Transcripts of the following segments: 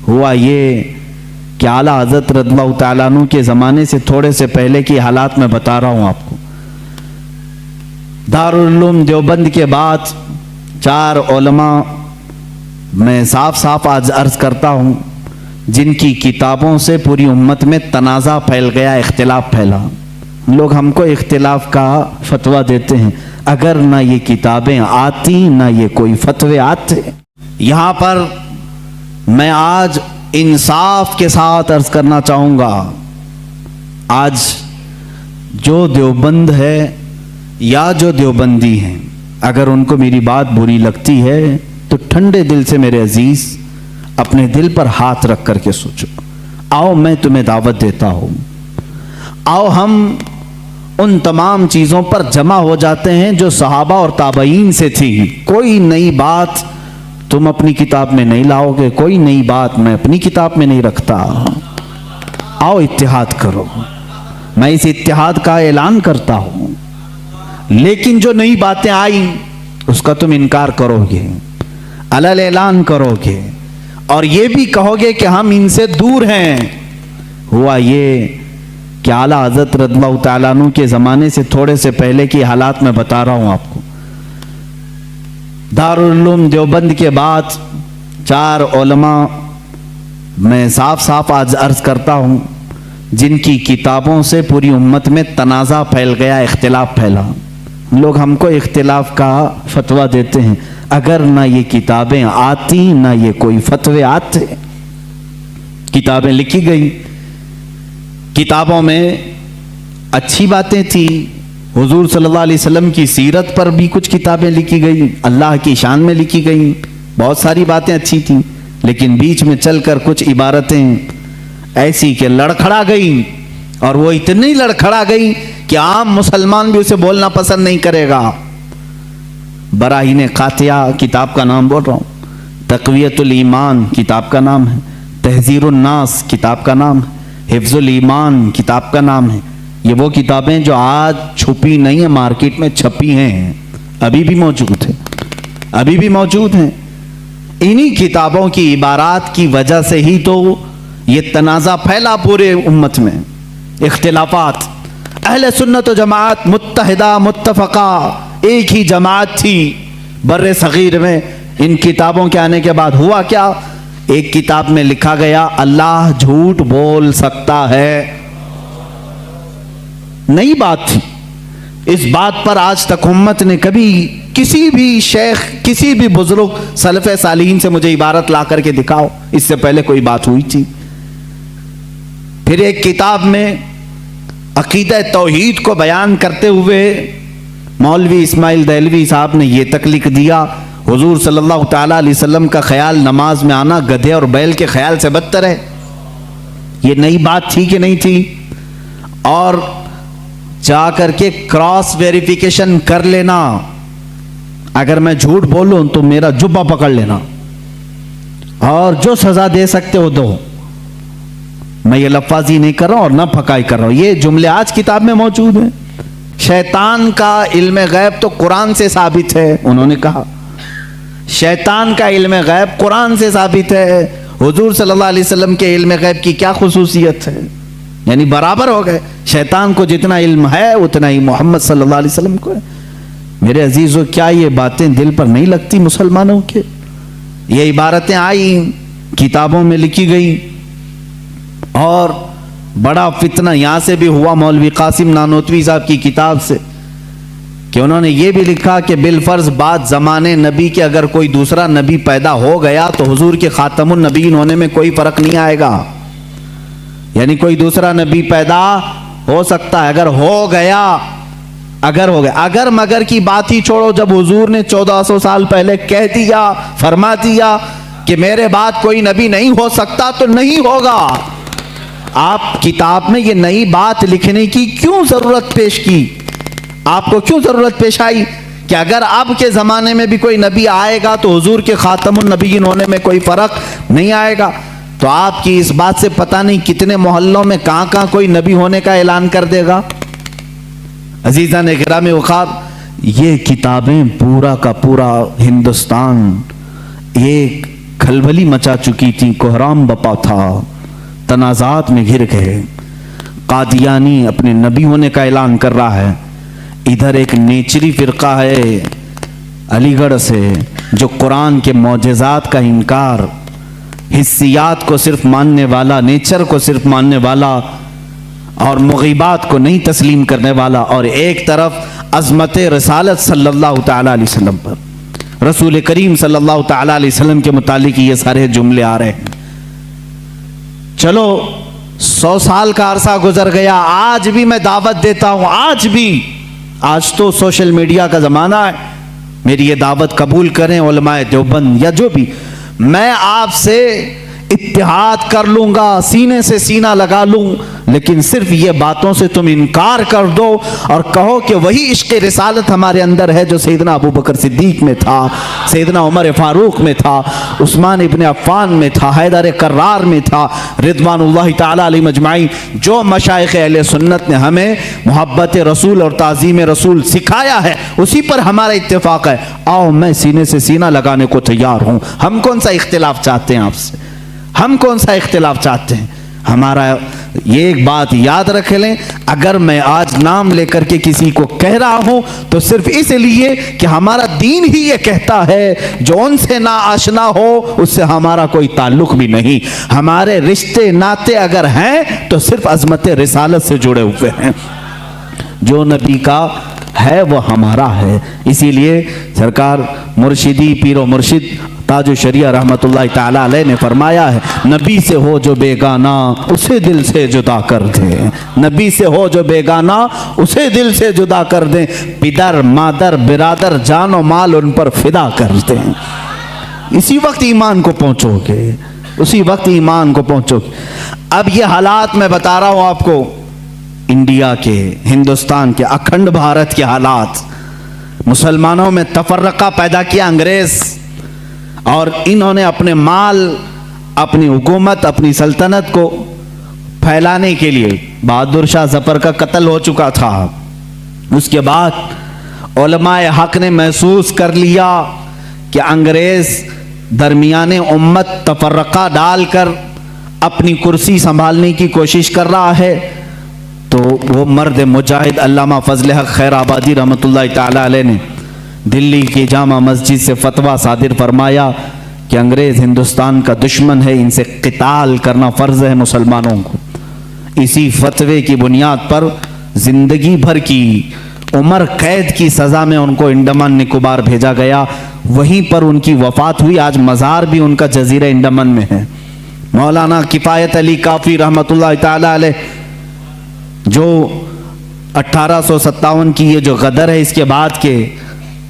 ہوا یہ کہ اعلیٰ حضرت رضی اللہ تعالیٰ عنہ کے زمانے سے تھوڑے سے پہلے کی حالات میں بتا رہا ہوں آپ کو. دارالعلوم دیوبند کے بعد 4 علماء میں صاف صاف آج عرض کرتا ہوں جن کی کتابوں سے پوری امت میں تنازع پھیل گیا، اختلاف پھیلا. لوگ ہم کو اختلاف کا فتویٰ دیتے ہیں، اگر نہ یہ کتابیں آتی نہ یہ کوئی فتوے آتے. یہاں پر میں آج انصاف کے ساتھ عرض کرنا چاہوں گا، آج جو دیوبند ہے یا جو دیوبندی ہیں، اگر ان کو میری بات بری لگتی ہے تو ٹھنڈے دل سے میرے عزیز اپنے دل پر ہاتھ رکھ کر کے سوچو. آؤ میں تمہیں دعوت دیتا ہوں، آؤ ہم ان تمام چیزوں پر جمع ہو جاتے ہیں جو صحابہ اور تابعین سے تھی. کوئی نئی بات تم اپنی کتاب میں نہیں لاؤ گے، کوئی نئی بات میں اپنی کتاب میں نہیں رکھتا. آؤ اتحاد کرو، میں اس اتحاد کا اعلان کرتا ہوں. لیکن جو نئی باتیں آئیں اس کا تم انکار کرو گے، علل اعلان کرو گے اور یہ بھی کہو گے کہ ہم ان سے دور ہیں. ہوا یہ کہ اعلیٰ حضرت رضی اللہ تعالیٰ عنہ کے زمانے سے تھوڑے سے پہلے کی حالات میں بتا رہا ہوں آپ کو. دارالعلوم دیوبند کے بعد 4 علماء میں صاف صاف آج عرض کرتا ہوں جن کی کتابوں سے پوری امت میں تنازع پھیل گیا، اختلاف پھیلا. لوگ ہم کو اختلاف کا فتویٰ دیتے ہیں، اگر نہ یہ کتابیں آتی نہ یہ کوئی فتوے آتے. کتابیں لکھی گئی، کتابوں میں اچھی باتیں تھی، حضور صلی اللہ علیہ وسلم کی سیرت پر بھی کچھ کتابیں لکھی گئی، اللہ کی شان میں لکھی گئی، بہت ساری باتیں اچھی تھیں. لیکن بیچ میں چل کر کچھ عبارتیں ایسی کہ لڑکھڑا گئی، اور وہ اتنی لڑکھڑا گئی کہ عام مسلمان بھی اسے بولنا پسند نہیں کرے گا. براہین قاطعہ کتاب کا نام بول رہا ہوں، تقویت الایمان کتاب کا نام ہے، تحذیر الناس کتاب کا نام ہے، حفظ الایمان کتاب کا نام ہے. یہ وہ کتابیں جو آج چھپی نہیں ہیں، مارکیٹ میں چھپی ہیں، ابھی بھی موجود ہیں، ابھی بھی موجود ہیں. انہی کتابوں کی عبارات کی وجہ سے ہی تو یہ تنازع پھیلا پورے امت میں، اختلافات. اہل سنت و جماعت متحدہ متفقہ ایک ہی جماعت تھی بر صغیر میں. ان کتابوں کے آنے کے بعد ہوا کیا؟ ایک کتاب میں لکھا گیا اللہ جھوٹ بول سکتا ہے. نئی بات تھی. اس بات پر آج تک امت نے کبھی کسی بھی شیخ، کسی بھی بزرگ سلف صالحین سے مجھے عبارت لا کر کے دکھاؤ اس سے پہلے کوئی بات ہوئی تھی. پھر ایک کتاب میں عقیدہ توحید کو بیان کرتے ہوئے مولوی اسماعیل دہلوی صاحب نے یہ تک لکھ دیا، حضور صلی اللہ تعالیٰ علیہ وسلم کا خیال نماز میں آنا گدھے اور بیل کے خیال سے بدتر ہے. یہ نئی بات تھی کہ نہیں تھی؟ اور جا کر کے کراس ویریفیکیشن کر لینا، اگر میں جھوٹ بولوں تو میرا جبہ پکڑ لینا اور جو سزا دے سکتے ہو دو. میں یہ لفاظی نہیں کر رہا ہوں اور نہ پھکائی کر رہا ہوں، یہ جملے آج کتاب میں موجود ہیں. شیطان کا علم غیب تو قرآن سے ثابت ہے، انہوں نے کہا شیطان کا علم غیب قرآن سے ثابت ہے. حضور صلی اللہ علیہ وسلم کے علم غیب کی کیا خصوصیت ہے؟ یعنی برابر ہو گئے. شیطان کو جتنا علم ہے اتنا ہی محمد صلی اللہ علیہ وسلم کو ہے. میرے عزیزو، کیا یہ باتیں دل پر نہیں لگتی مسلمانوں کے؟ یہ عبارتیں آئیں، کتابوں میں لکھی گئی، اور بڑا فتنہ یہاں سے بھی ہوا مولوی قاسم نانوتوی صاحب کی کتاب سے کہ انہوں نے یہ بھی لکھا کہ بالفرض بعد زمانے نبی کے اگر کوئی دوسرا نبی پیدا ہو گیا تو حضور کے خاتم النبیین ہونے میں کوئی فرق نہیں آئے گا. یعنی کوئی دوسرا نبی پیدا ہو سکتا ہے، اگر ہو گیا، اگر مگر کی بات ہی چھوڑو. جب حضور نے 1400 سال پہلے کہہ دیا، فرما دیا کہ میرے بعد کوئی نبی نہیں ہو سکتا تو نہیں ہوگا. آپ کتاب میں یہ نئی بات لکھنے کی کیوں ضرورت پیش کی؟ آپ کو کیوں ضرورت پیش آئی کہ اگر اب کے زمانے میں بھی کوئی نبی آئے گا تو حضور کے خاتم النبیین ہونے میں کوئی فرق نہیں آئے گا؟ تو آپ کی اس بات سے پتہ نہیں کتنے محلوں میں کہاں کوئی نبی ہونے کا اعلان کر دے گا. عزیزان گرامی وقار، یہ کتابیں پورا کا پورا ہندوستان ایک खलबली मचा चुकी थी, कोहराम बपा था, तनाज़ात में घिर गए। कादियानी अपने नबी होने का ऐलान कर रहा है, इधर एक नेचरी फिरका है अलीगढ़ से जो कुरान के मौजज़ात का इनकार, हिस्सियात को सिर्फ मानने वाला, नेचर को सिर्फ मानने वाला और मुग़ीबात को नहीं तस्लीम करने वाला, और एक तरफ अज़मत रसालत सल्लल्लाहु तआला अलैहि वसल्लम पर, रसूल करीम सल्लल्लाहु तआला अलैहि वसल्लम के मुतालिक ये सारे जुमले आ रहे हैं। चलो 100 साल का अरसा गुजर गया, आज भी मैं दावत देता हूं, आज तो सोशल मीडिया का जमाना है, मेरी ये दावत कबूल करें उलमाए देवबंद या जो भी, मैं आपसे इत्तिहाद कर लूंगा, सीने से सीना लगा लूं, लेकिन सिर्फ ये बातों से तुम इनकार कर दो और कहो कि वही इश्क़ रिसालत हमारे अंदर है जो सैयदना अबू बकर सिद्दीक में था, सैयदना उमर फारूक में था, उस्मान इब्न अफ़्फ़ान में था, हैदर कर्रार में था, रिदवानुल्लाहि ताला अलैहिम अजमाइन। जो मशाइख़ अहले सुन्नत ने हमें मोहब्बत रसूल और ताज़ीम रसूल सिखाया है, उसी पर हमारा इत्तेफाक है। आओ, मैं सीने से सीना लगाने को तैयार हूँ। हम कौन सा इख्तिलाफ चाहते हैं आपसे? हम कौन सा इख्तिलाफ चाहते हैं? हमारा ये एक बात याद रख लें, अगर मैं आज नाम लेकर के किसी को कह रहा हूं तो सिर्फ इसलिए कि हमारा दीन ही ये कहता है, जो उनसे ना आशना हो उससे हमारा कोई ताल्लुक भी नहीं। हमारे रिश्ते नाते अगर हैं तो सिर्फ अज़मत रिसालत से जुड़े हुए हैं। जो नबी का है वो हमारा है। इसीलिए सरकार मुर्शिदी पीरो मुर्शिद ताजो शरिया रहमतुल्लाहि ताला अलैह ने फरमाया है, नबी से हो जो बेगाना उसे दिल से जुदा कर दे। नबी से हो जो बेगाना उसे दिल से जुदा कर दे। पिदर मादर बिरादर जानो माल उन पर फिदा कर दे। इसी वक्त ईमान को पहुंचोगे, उसी वक्त ईमान को पहुंचोगे। अब ये हालात मैं बता रहा हूं आपको, इंडिया के, हिंदुस्तान के, अखंड भारत के हालात, मुसलमानों में तफर्रका पैदा किया अंग्रेज, और इन्होंने अपने माल, अपनी हुकूमत, अपनी सल्तनत को फैलाने के लिए, बहादुर शाह जफर का कत्ल हो चुका था, उसके बाद उलमाए हक ने महसूस कर लिया कि अंग्रेज दरमियाने उम्मत तफर्रका डालकर अपनी कुर्सी संभालने की कोशिश कर रहा है। तो वो मर्द मुजाहिद अल्लामा फजल हक खैर आबादी रहमतुल्लाहि ताला अलैह ने दिल्ली की जामा मस्जिद से फतवा सादिर फरमाया कि अंग्रेज हिंदुस्तान का दुश्मन है, इनसे क़िताल करना फ़र्ज़ है मुसलमानों को। इसी फतवे की बुनियाद पर ज़िंदगी भर की उम्र कैद की सज़ा में उनको अंडमान निकोबार भेजा गया। वहीं पर उनकी वफ़ात हुई। आज मज़ार भी उनका जज़ीरा अंडमान में है। मौलाना किफ़ायत अली काफ़ी रहमतुल्लाहि ताला अलैह, जो 1857 की ये जो गदर है, इसके बाद के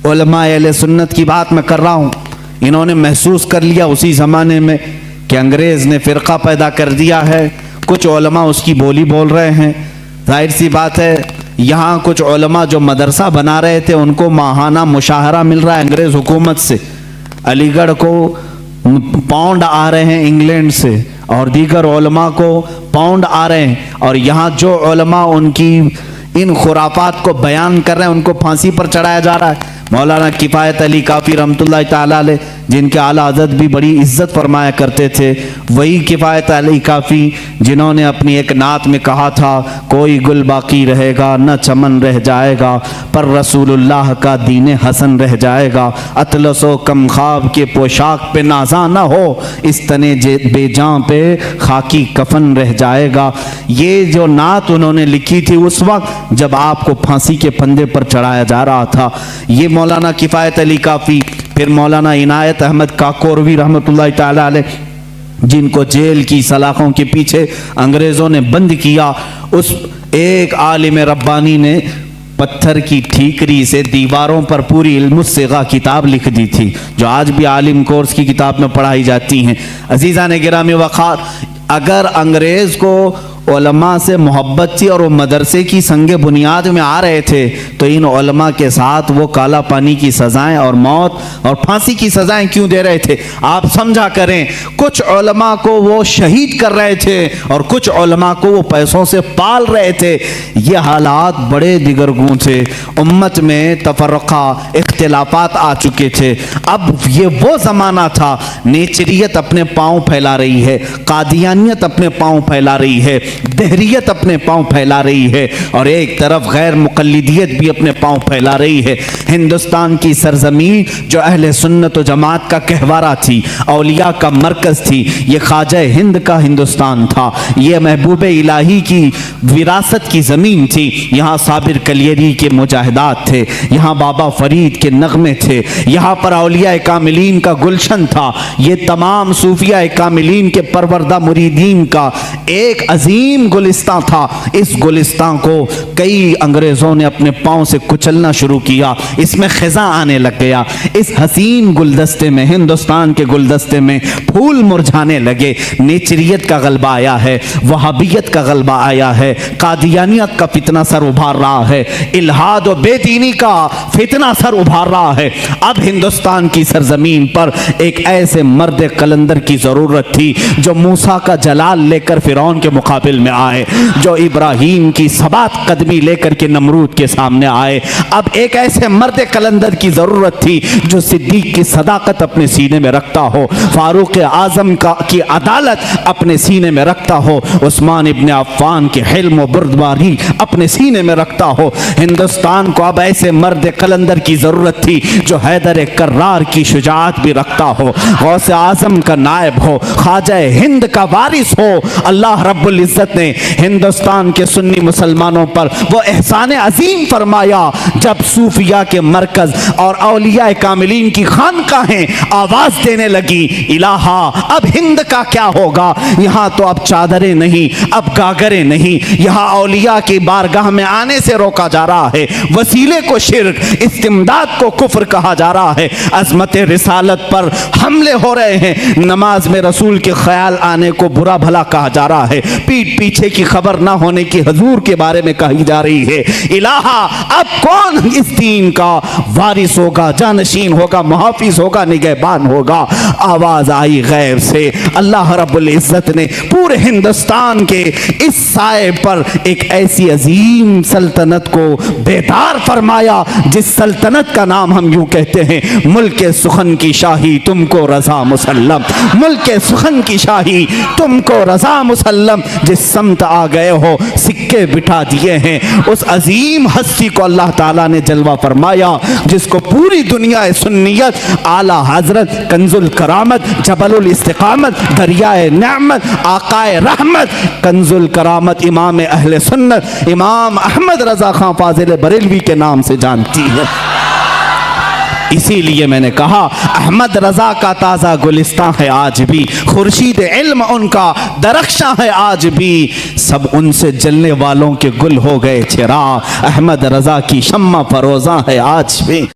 उलमा अहले सुन्नत की बात मैं कर रहा हूँ, इन्होंने महसूस कर लिया उसी ज़माने में कि अंग्रेज़ ने फ़िरका पैदा कर दिया है। कुछ उलमा उसकी बोली बोल रहे हैं। जाहिर सी बात है, यहाँ कुछ उलमा जो मदरसा बना रहे थे उनको माहाना मुशाहरा मिल रहा है अंग्रेज़ हुकूमत से। अलीगढ़ को पाउंड आ रहे हैं इंग्लैंड से, और दीगर उलमा को पाउंड आ रहे हैं, और यहाँ जो उलमा उनकी इन खुराफात को बयान कर रहे हैं उनको फांसी पर चढ़ाया जा रहा है। मौलाना किफ़ायत अली काफ़ी रहमतुल्लाहि ताला अलैह, जिनके आला हज़रत भी बड़ी इज्जत फरमाया करते थे, वही किफ़ायत अली काफ़ी जिन्होंने अपनी एक नात में कहा था, कोई गुल बाकी रहेगा न चमन रह जाएगा, पर रसूलुल्लाह का दीन हसन रह जाएगा। अतलसो कम ख्वाब के पोशाक पे नाजा न हो, इस तने बेजां पे खाकी कफन रह जाएगा। ये जो नात उन्होंने लिखी थी उस वक्त जब आपको फांसी के फंदे पर चढ़ाया जा रहा था। ये मौलाना किफ़ायत अली काफ़ी, फिर मौलाना इनायत अहमद काकोरवी रहमतुल्लाहि ताला अलैह, जिनको जेल की सलाखों के पीछे अंग्रेज़ों ने बंद किया, उस एक आलिम रब्बानी ने पत्थर की ठीकरी से दीवारों पर पूरी इल्मुस्सिगा किताब लिख दी थी, जो आज भी आलिम कोर्स की किताब में पढ़ाई जाती हैं। अजीज़ान गिरामी वक़ार, अगर अंग्रेज़ को उलमा से मोहब्बत थी और वो मदरसे की संगे बुनियाद में आ रहे थे, तो इन उलमा के साथ वो काला पानी की सजाएं और मौत और फांसी की सजाएं क्यों दे रहे थे? आप समझा करें, कुछ उलमा को वो शहीद कर रहे थे और कुछ उलमा को वो पैसों से पाल रहे थे। ये हालात बड़े दिगरगूं थे, उम्मत में तफर्रका इख्तिलाफात आ चुके थे। अब ये वो ज़माना था, नेचरियत अपने पांव फैला रही है, कादियानियत अपने पांव फैला रही है, दहरियत अपने पांव फैला रही है, और एक तरफ गैर मुक़ल्लिदियत भी अपने पांव फैला रही है। हिंदुस्तान की सरजमीन जो अहले सुन्नत व जमात का कहवारा थी, औलिया का मरकज़ थी, ये ख्वाजा हिंद का हिंदुस्तान था, ये महबूब इलाही की विरासत की ज़मीन थी। यहाँ साबिर कलियरी के मुजाहिदात थे, यहाँ बाबा फरीद के नगमे थे, यहाँ पर औलिया कामिलीन का गुलशन था, ये तमाम सूफिया कामिलीन के परवरदा मुरीदीन का एक अजीम गुलिस्तां था। इस गुलिस्तां को कई अंग्रेज़ों ने अपने पाँव से कुचलना शुरू किया, इसमें खिज़ा आने लग गया। इस हसीन गुलदस्ते में, हिंदुस्तान के गुलदस्ते में फूल मुरझाने लगे। नेचरियत का गलबा आया है, वहाबियत का गलबा आया है, कादियानियत का फितना सर उभार रहा है, इल्हाद और बेदीनी का फितना सर उभार रहा है। अब हिंदुस्तान की सरजमीन पर एक ऐसे मर्द कलंदर की ज़रूरत थी जो मूसा का जलाल लेकर फिरौन के मुकाबिल में आए, जो इब्राहीम की सबात कदमी लेकर के नमरूद के सामने आए। अब एक ऐसे मर्द कलंदर की ज़रूरत थी जो सिद्दीक की सदाकत अपने सीने में रखता हो, फारूक आज़म की अदालत अपने सीने में रखता हो, उस्मान इब्न अफ़्फ़ान की हिल्म और बुर्दबारी अपने सीने में रखता हो। हिंदुस्तान को अब ऐसे मर्द कलंदर की ज़रूरत थी जो हैदर कर्रार की शुजाअत भी रखता हो, गौसे आज़म का नायब हो, ख्वाजा हिंद का वारिस हो। अल्लाह रब्बुल इज़्ज़त ने हिंदुस्तान के सुन्नी मुसलमानों पर वो एहसान अजीम फरमाया जब सूफिया के मरकज़ और औलिया कामिलीन की खानकाहें आवाज़ देने लगी, इलाहा अब हिंद का क्या होगा? यहाँ तो अब चादरें नहीं, अब गागरें नहीं, यहाँ औलिया की बारगाह में आने से रोका जा रहा है, वसीले को शिर्क, इस्तिमदाद को कुफ्र कहा जा रहा है, अज़मत रिसालत पर हमले हो रहे हैं, नमाज में रसूल के ख्याल आने को बुरा भला कहा जा रहा है, पीठ पीछे की खबर ना होने की हजूर के बारे में कही जा रही है। इलाहा अब कौन इस दीन का वारिस होगा, जानशीन होगा, मुहाफिज होगा, निगहबान होगा? आवाज आई गैब से। अल्लाह रब्बुल इज़्ज़त ने पूरे हिंदुस्तान के इस साए पर एक ऐसी अजीम सल्तनत को बेदार फरमाया जिस सल्तनत का नाम हम यूं कहते हैं, मुल्क सुखन की शाही तुमको रजा मुसल्लम, मुल्क सुखन की शाही तुमको रजा मुसल्लम। जिस समत आ गए हो सिक्के बिठा दिए हैं, उस अजीम हस्ती को अल्लाह ताला ने जलवा फरमाया जिसको पूरी दुनिया सुन्नियत, आला हजरत, कंजुल करामत, जबलुल इस्तिकामत, दरियाए नेमत, आकाए रहमत, कंजुल करामत, इमाम अहले सुन्नत, इमाम अहमद रजा खां फाजिल बरेलवी के नाम से जानती है। इसीलिए मैंने कहा अहमद रजा का ताज़ा गुलिस्तां है आज भी, खुर्शीद इल्म उनका दरख्शां है आज भी, सब उनसे जलने वालों के गुल हो गए चिराग, अहमद रजा की शम्मा फरोज़ा है आज भी।